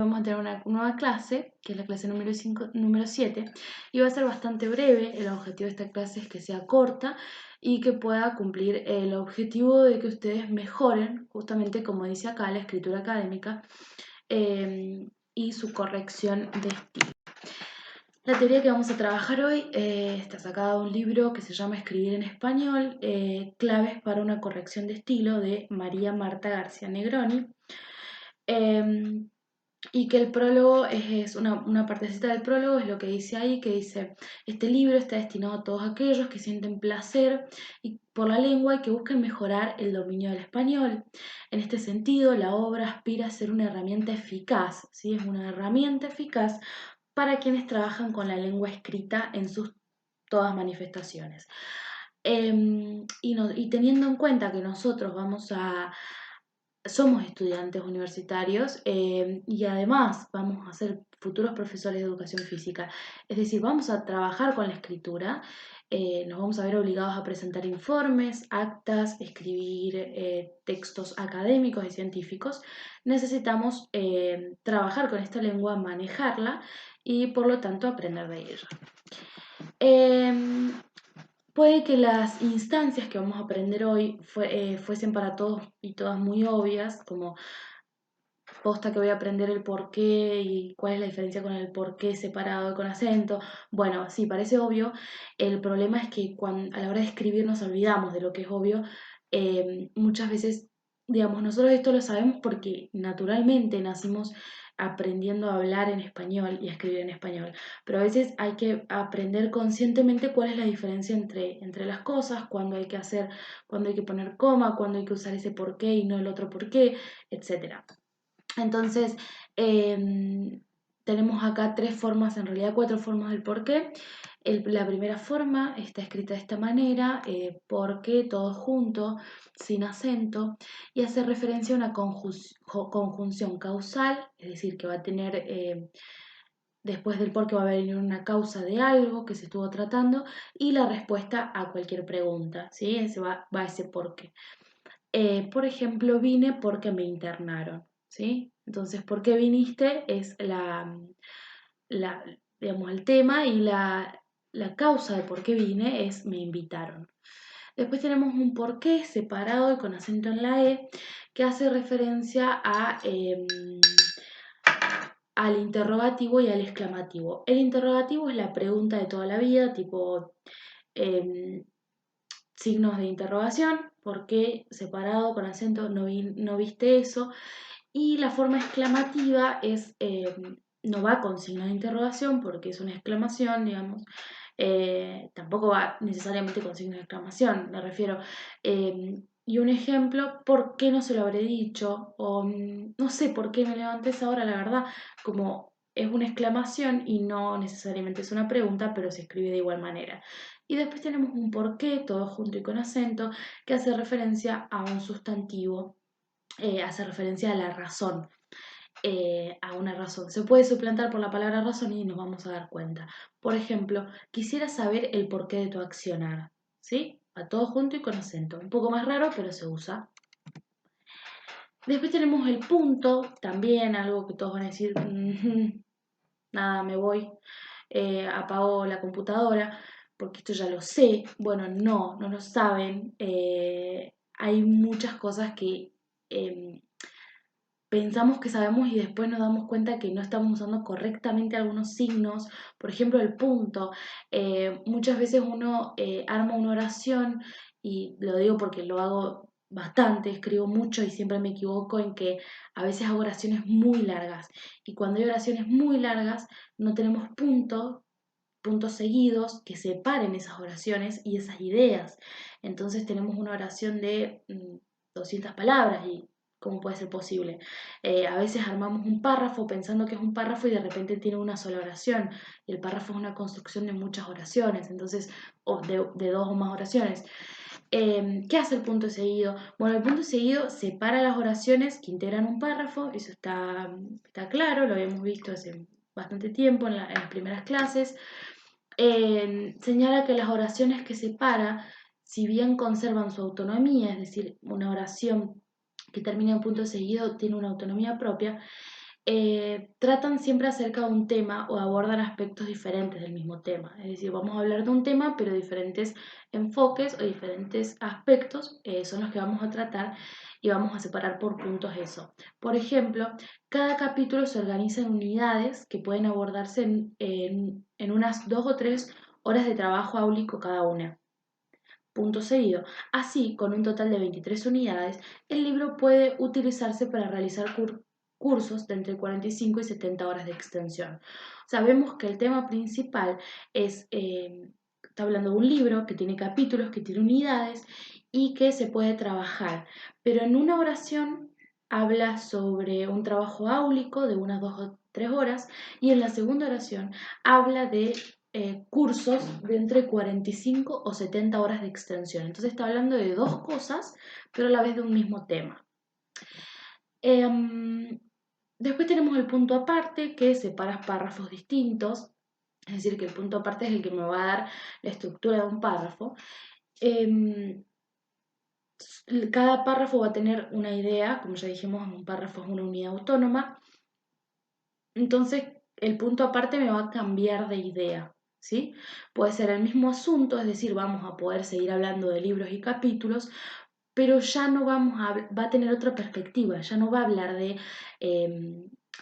Vamos a tener una nueva clase, que es la clase número 7, y va a ser bastante breve. El objetivo de esta clase es que sea corta y que pueda cumplir el objetivo de que ustedes mejoren, justamente como dice acá, la escritura académica y su corrección de estilo. La teoría que vamos a trabajar hoy está sacada de un libro que se llama Escribir en Español, claves para una corrección de estilo, de María Marta García Negroni. Y que el prólogo es una partecita del prólogo, es lo que dice ahí, que dice: este libro está destinado a todos aquellos que sienten placer por la lengua y que busquen mejorar el dominio del español. En este sentido, la obra aspira a ser una herramienta eficaz, ¿sí? Es una herramienta eficaz para quienes trabajan con la lengua escrita en sus todas manifestaciones. Y teniendo en cuenta que nosotros somos estudiantes universitarios y además vamos a ser futuros profesores de educación física. Es decir, vamos a trabajar con la escritura, nos vamos a ver obligados a presentar informes, actas, escribir textos académicos y científicos. Necesitamos trabajar con esta lengua, manejarla y por lo tanto aprender de ella. Puede que las instancias que vamos a aprender hoy fuesen para todos y todas muy obvias, como posta que voy a aprender el porqué y cuál es la diferencia con el porqué separado y con acento. Bueno, sí, parece obvio. El problema es que a la hora de escribir nos olvidamos de lo que es obvio. Muchas veces, digamos, nosotros esto lo sabemos porque naturalmente nacimos aprendiendo a hablar en español y a escribir en español, pero a veces hay que aprender conscientemente cuál es la diferencia entre las cosas, cuándo hay que cuándo hay que poner coma, cuándo hay que usar ese porqué y no el otro porqué, etc. Entonces, tenemos acá en realidad cuatro formas del porqué. La primera forma está escrita de esta manera: porqué, todo junto, sin acento, y hace referencia a una conjunción causal, es decir, que va a tener, después del porqué va a venir una causa de algo que se estuvo tratando y la respuesta a cualquier pregunta, ¿sí? Va ese porqué. Por ejemplo, vine porque me internaron, ¿sí? Entonces, ¿por qué viniste? Es digamos, el tema, y la causa de por qué vine es me invitaron. Después tenemos un por qué separado y con acento en la E, que hace referencia al interrogativo y al exclamativo. El interrogativo es la pregunta de toda la vida, tipo signos de interrogación: ¿por qué separado con acento? No viste eso. Y la forma exclamativa no va con signo de interrogación porque es una exclamación, digamos. Tampoco va necesariamente con signo de exclamación, me refiero. Y un ejemplo: ¿por qué no se lo habré dicho? O no sé por qué me levanté esa hora, la verdad. Como es una exclamación y no necesariamente es una pregunta, pero se escribe de igual manera. Y después tenemos un por qué, todo junto y con acento, que hace referencia a un sustantivo, hace referencia a la razón, a una razón. Se puede suplantar por la palabra razón y nos vamos a dar cuenta. Por ejemplo, quisiera saber el porqué de tu accionar, ¿sí? A todo junto y con acento. Un poco más raro, pero se usa. Después tenemos el punto, también algo que todos van a decir: nada, me voy, apago la computadora, porque esto ya lo sé. Bueno, no lo saben. Hay muchas cosas que pensamos que sabemos y después nos damos cuenta que no estamos usando correctamente algunos signos. Por ejemplo, el punto. Muchas veces uno arma una oración, y lo digo porque lo hago bastante, escribo mucho y siempre me equivoco en que a veces hago oraciones muy largas. Y cuando hay oraciones muy largas no tenemos puntos seguidos que separen esas oraciones y esas ideas. Entonces tenemos una oración de 200 palabras y ¿cómo puede ser posible? A veces armamos un párrafo pensando que es un párrafo y de repente tiene una sola oración, y el párrafo es una construcción de muchas oraciones, entonces, o de dos o más oraciones. ¿Qué hace el punto seguido? Bueno, el punto seguido separa las oraciones que integran un párrafo, eso está claro, lo habíamos visto hace bastante tiempo en las primeras clases. Señala que las oraciones que separa, si bien conservan su autonomía, es decir, una oración que termina en punto seguido tiene una autonomía propia, tratan siempre acerca de un tema o abordan aspectos diferentes del mismo tema. Es decir, vamos a hablar de un tema, pero diferentes enfoques o diferentes aspectos son los que vamos a tratar y vamos a separar por puntos eso. Por ejemplo, cada capítulo se organiza en unidades que pueden abordarse en unas 2 o 3 horas de trabajo áulico cada una. Punto seguido. Así, con un total de 23 unidades, el libro puede utilizarse para realizar cursos de entre 45 y 70 horas de extensión. Sabemos que el tema principal está hablando de un libro que tiene capítulos, que tiene unidades y que se puede trabajar, pero en una oración habla sobre un trabajo áulico de unas 2 o 3 horas y en la segunda oración habla de cursos de entre 45 o 70 horas de extensión. Entonces está hablando de dos cosas, pero a la vez de un mismo tema. Después tenemos el punto aparte, que separa párrafos distintos, es decir, que el punto aparte es el que me va a dar la estructura de un párrafo. Cada párrafo va a tener una idea, como ya dijimos, un párrafo es una unidad autónoma. Entonces, el punto aparte me va a cambiar de idea, ¿sí? Puede ser el mismo asunto, es decir, vamos a poder seguir hablando de libros y capítulos, pero ya no va a tener otra perspectiva, ya no va a hablar de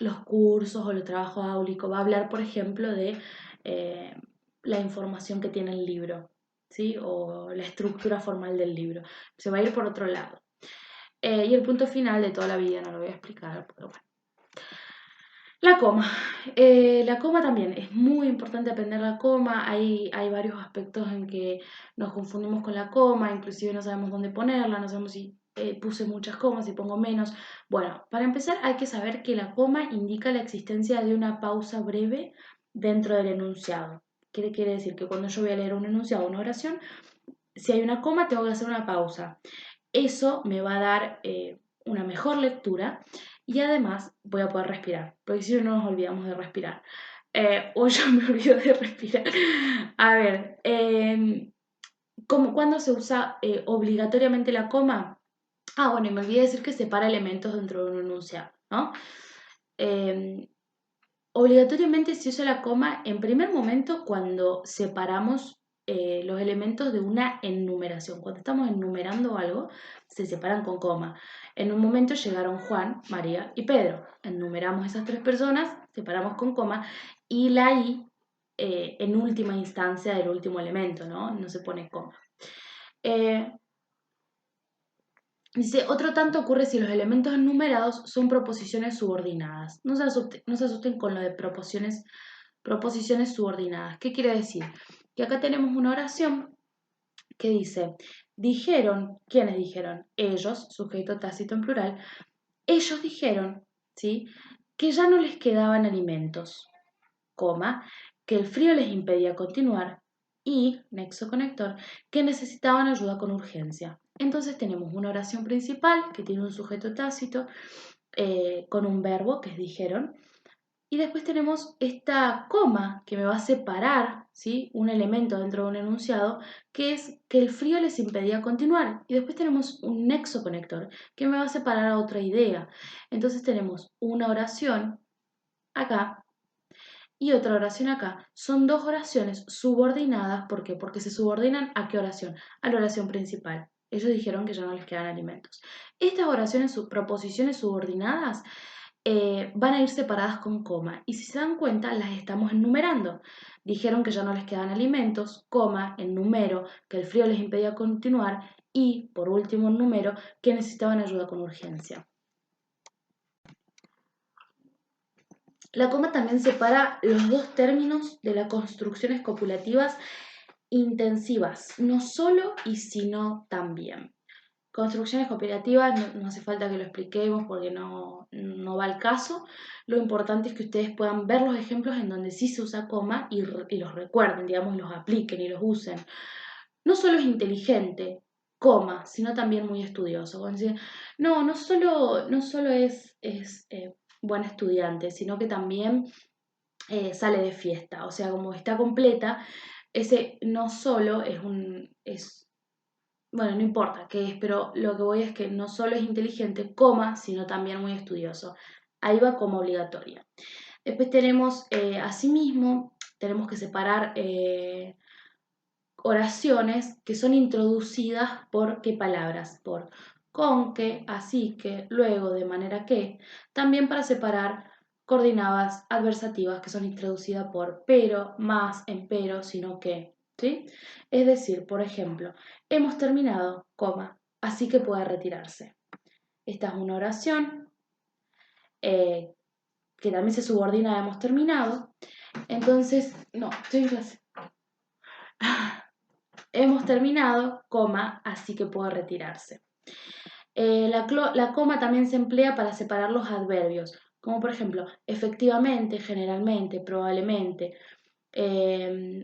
los cursos o el trabajo áulico, va a hablar, por ejemplo, de eh, la información que tiene el libro, ¿sí? O la estructura formal del libro. Se va a ir por otro lado. Y el punto final de toda la vida no lo voy a explicar, pero bueno. La coma. La coma también es muy importante aprender la coma. Hay varios aspectos en que nos confundimos con la coma, inclusive no sabemos dónde ponerla, no sabemos si puse muchas comas, si pongo menos. Bueno, para empezar hay que saber que la coma indica la existencia de una pausa breve dentro del enunciado. ¿Qué quiere decir? Que cuando yo voy a leer un enunciado o una oración, si hay una coma tengo que hacer una pausa. Eso me va a dar una mejor lectura y además voy a poder respirar, porque si no nos olvidamos de respirar. O yo me olvido de respirar. A ver, ¿cuándo se usa obligatoriamente la coma? Ah, bueno, y me olvidé decir que separa elementos dentro de un enunciado, ¿no? Eh, Obligatoriamente se usa la coma en primer momento cuando separamos los elementos de una enumeración. Cuando estamos enumerando algo, se separan con coma. En un momento llegaron Juan, María y Pedro. Enumeramos esas 3 personas, separamos con coma y la I en última instancia del último elemento, ¿no? No se pone coma. Eh, Dice, otro tanto ocurre si los elementos enumerados son proposiciones subordinadas. No se asusten con lo de proposiciones subordinadas. ¿Qué quiere decir? Que acá tenemos una oración que dice, dijeron, ¿quiénes dijeron? Ellos, sujeto tácito en plural, ellos dijeron, ¿sí? Que ya no les quedaban alimentos, coma, que el frío les impedía continuar y, nexo conector, que necesitaban ayuda con urgencia. Entonces tenemos una oración principal que tiene un sujeto tácito con un verbo que es dijeron y después tenemos esta coma que me va a separar, ¿sí? Un elemento dentro de un enunciado que es que el frío les impedía continuar y después tenemos un nexo conector que me va a separar a otra idea. Entonces tenemos una oración acá y otra oración acá. Son dos oraciones subordinadas. ¿Por qué? Porque se subordinan ¿a qué oración? A la oración principal. Ellos dijeron que ya no les quedan alimentos. Estas oraciones, proposiciones subordinadas, van a ir separadas con coma. Y si se dan cuenta, las estamos enumerando. Dijeron que ya no les quedan alimentos, coma, en número, que el frío les impedía continuar y, por último, en número, que necesitaban ayuda con urgencia. La coma también separa los dos términos de las construcciones copulativas intensivas, no solo y sino también. Construcciones copulativas, no hace falta que lo expliquemos porque no va al caso. Lo importante es que ustedes puedan ver los ejemplos en donde sí se usa coma y los recuerden, digamos, los apliquen y los usen. No solo es inteligente, coma, sino también muy estudioso. Cuando dicen, no solo es buen estudiante, sino que también sale de fiesta. O sea, como está completa, ese no solo bueno, no importa qué es, pero lo que voy es que no solo es inteligente, coma, sino también muy estudioso. Ahí va coma obligatoria. Después tenemos, asimismo, tenemos que separar oraciones que son introducidas por qué palabras, por con que, así que, luego, de manera que, también para separar coordinadas adversativas que son introducidas por pero, más, empero, sino que, ¿sí? Es decir, por ejemplo, hemos terminado, coma, así que puede retirarse. Esta es una oración eh, que también se subordina a hemos terminado. Entonces, no, estoy en clase. Hemos terminado, coma, así que puede retirarse. La coma también se emplea para separar los adverbios, como por ejemplo, efectivamente, generalmente, probablemente,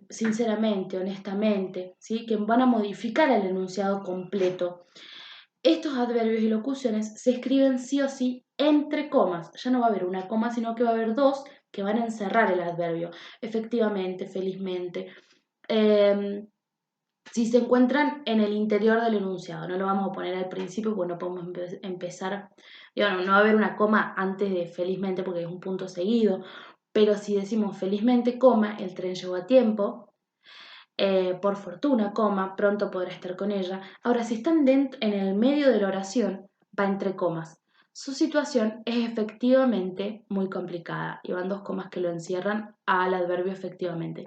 sinceramente, honestamente, ¿sí? Que van a modificar el enunciado completo. Estos adverbios y locuciones se escriben sí o sí entre comas. Ya no va a haber una coma, sino que va a haber dos que van a encerrar el adverbio. Efectivamente, felizmente. Eh, si se encuentran en el interior del enunciado, no lo vamos a poner al principio porque no podemos empezar, digo, no va a haber una coma antes de felizmente porque es un punto seguido, pero si decimos felizmente, coma, el tren llegó a tiempo, por fortuna, coma, pronto podrá estar con ella. Ahora, si están dentro, en el medio de la oración, va entre comas. Su situación es efectivamente muy complicada y van dos comas que lo encierran al adverbio efectivamente.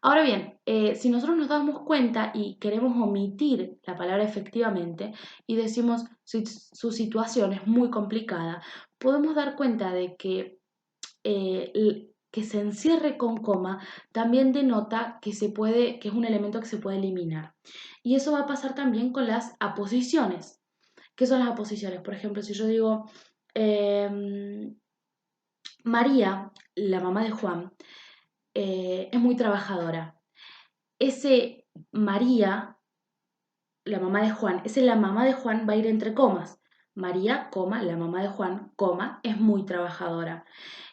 Ahora bien, si nosotros nos damos cuenta y queremos omitir la palabra efectivamente y decimos su situación es muy complicada, podemos dar cuenta de que se encierre con coma también denota que que es un elemento que se puede eliminar. Y eso va a pasar también con las aposiciones. ¿Qué son las aposiciones? Por ejemplo, si yo digo María, la mamá de Juan, es muy trabajadora. Ese María, la mamá de Juan, ese la mamá de Juan va a ir entre comas. María, coma, la mamá de Juan, coma, es muy trabajadora.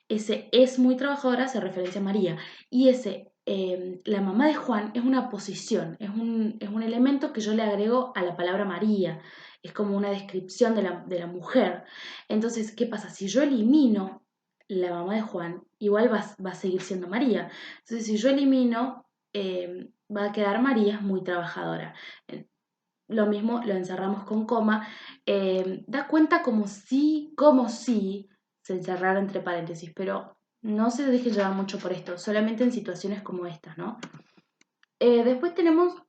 Ese es muy trabajadora se referencia a María. Y ese, la mamá de Juan, es una posición, es un elemento que yo le agrego a la palabra María. Es como una descripción de la mujer. Entonces, ¿qué pasa? Si yo elimino la mamá de Juan, igual va a seguir siendo María. Entonces, si yo elimino, va a quedar María es muy trabajadora. Lo mismo lo encerramos con coma. Da cuenta como si se encerrara entre paréntesis, pero no se deje llevar mucho por esto, solamente en situaciones como estas, ¿no? Después tenemos